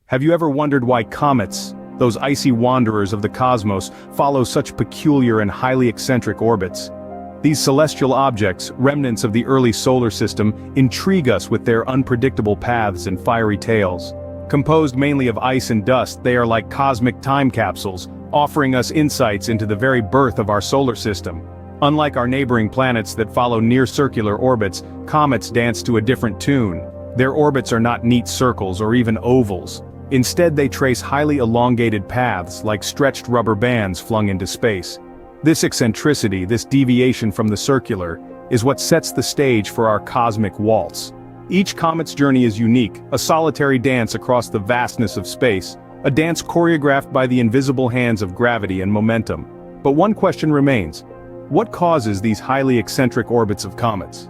Have you ever wondered why comets, those icy wanderers of the cosmos, follow such peculiar and highly eccentric orbits? These celestial objects, remnants of the early solar system, intrigue us with their unpredictable paths and fiery tails. Composed mainly of ice and dust, they are like cosmic time capsules, offering us insights into the very birth of our solar system. Unlike our neighboring planets that follow near-circular orbits, comets dance to a different tune. Their orbits are not neat circles or even ovals. Instead, they trace highly elongated paths like stretched rubber bands flung into space. This eccentricity, this deviation from the circular, is what sets the stage for our cosmic waltz. Each comet's journey is unique, a solitary dance across the vastness of space, a dance choreographed by the invisible hands of gravity and momentum. But one question remains: what causes these highly eccentric orbits of comets?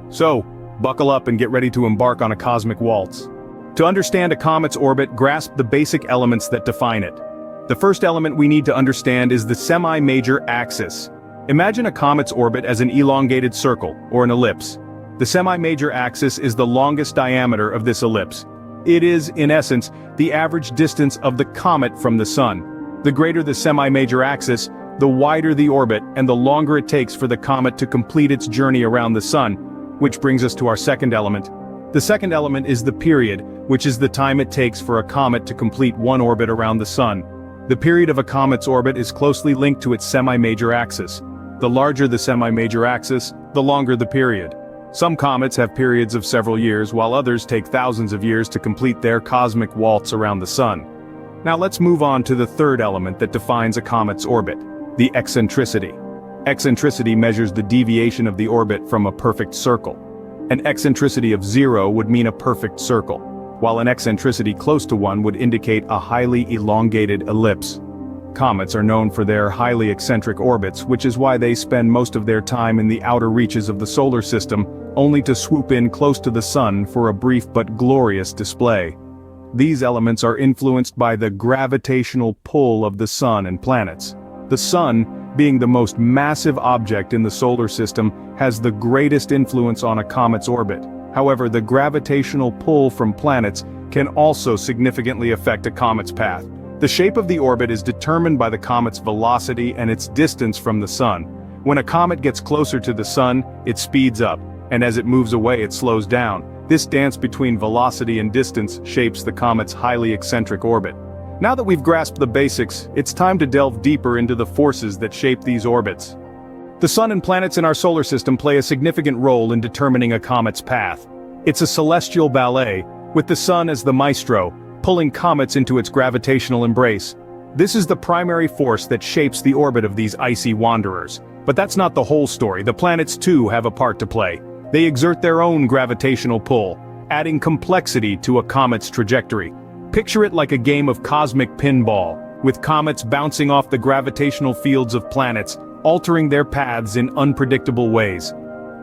So, buckle up and get ready to embark on a cosmic waltz. To understand a comet's orbit, grasp the basic elements that define it. The first element we need to understand is the semi-major axis. Imagine a comet's orbit as an elongated circle, or an ellipse. The semi-major axis is the longest diameter of this ellipse. It is, in essence, the average distance of the comet from the Sun. The greater the semi-major axis, the wider the orbit and the longer it takes for the comet to complete its journey around the Sun, which brings us to our second element. The second element is the period, which is the time it takes for a comet to complete one orbit around the Sun. The period of a comet's orbit is closely linked to its semi-major axis. The larger the semi-major axis, the longer the period. Some comets have periods of several years, while others take thousands of years to complete their cosmic waltz around the Sun. Now let's move on to the third element that defines a comet's orbit: the eccentricity. Eccentricity measures the deviation of the orbit from a perfect circle. An eccentricity of 0 would mean a perfect circle, while an eccentricity close to 1 would indicate a highly elongated ellipse. Comets are known for their highly eccentric orbits, which is why they spend most of their time in the outer reaches of the solar system, only to swoop in close to the Sun for a brief but glorious display. These elements are influenced by the gravitational pull of the Sun and planets. The Sun, being the most massive object in the solar system, has the greatest influence on a comet's orbit. However, the gravitational pull from planets can also significantly affect a comet's path. The shape of the orbit is determined by the comet's velocity and its distance from the Sun. When a comet gets closer to the Sun, it speeds up, and as it moves away it slows down. This dance between velocity and distance shapes the comet's highly eccentric orbit. Now that we've grasped the basics, it's time to delve deeper into the forces that shape these orbits. The Sun and planets in our solar system play a significant role in determining a comet's path. It's a celestial ballet, with the Sun as the maestro, pulling comets into its gravitational embrace. This is the primary force that shapes the orbit of these icy wanderers. But that's not the whole story. The planets too have a part to play. They exert their own gravitational pull, adding complexity to a comet's trajectory. Picture it like a game of cosmic pinball, with comets bouncing off the gravitational fields of planets, altering their paths in unpredictable ways.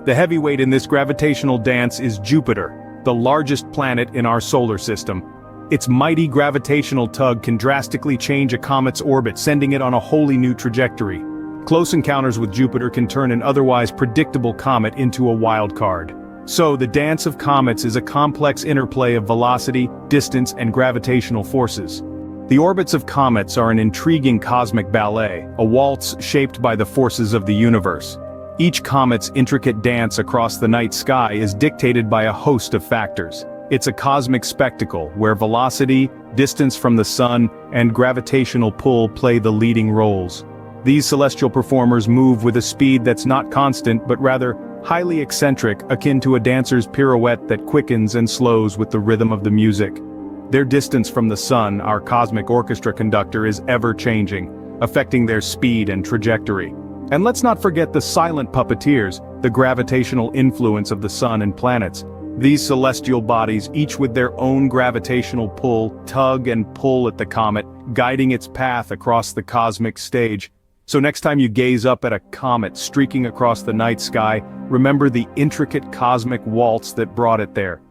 The heavyweight in this gravitational dance is Jupiter, the largest planet in our solar system. Its mighty gravitational tug can drastically change a comet's orbit, sending it on a wholly new trajectory. Close encounters with Jupiter can turn an otherwise predictable comet into a wild card. So, the Dance of Comets is a complex interplay of velocity, distance, and gravitational forces. The orbits of comets are an intriguing cosmic ballet, a waltz shaped by the forces of the universe. Each comet's intricate dance across the night sky is dictated by a host of factors. It's a cosmic spectacle where velocity, distance from the Sun, and gravitational pull play the leading roles. These celestial performers move with a speed that's not constant but rather highly eccentric, akin to a dancer's pirouette that quickens and slows with the rhythm of the music. Their distance from the Sun, our cosmic orchestra conductor, is ever-changing, affecting their speed and trajectory. And let's not forget the silent puppeteers, the gravitational influence of the Sun and planets. These celestial bodies, each with their own gravitational pull, tug and pull at the comet, guiding its path across the cosmic stage. So next time you gaze up at a comet streaking across the night sky, remember the intricate cosmic waltz that brought it there.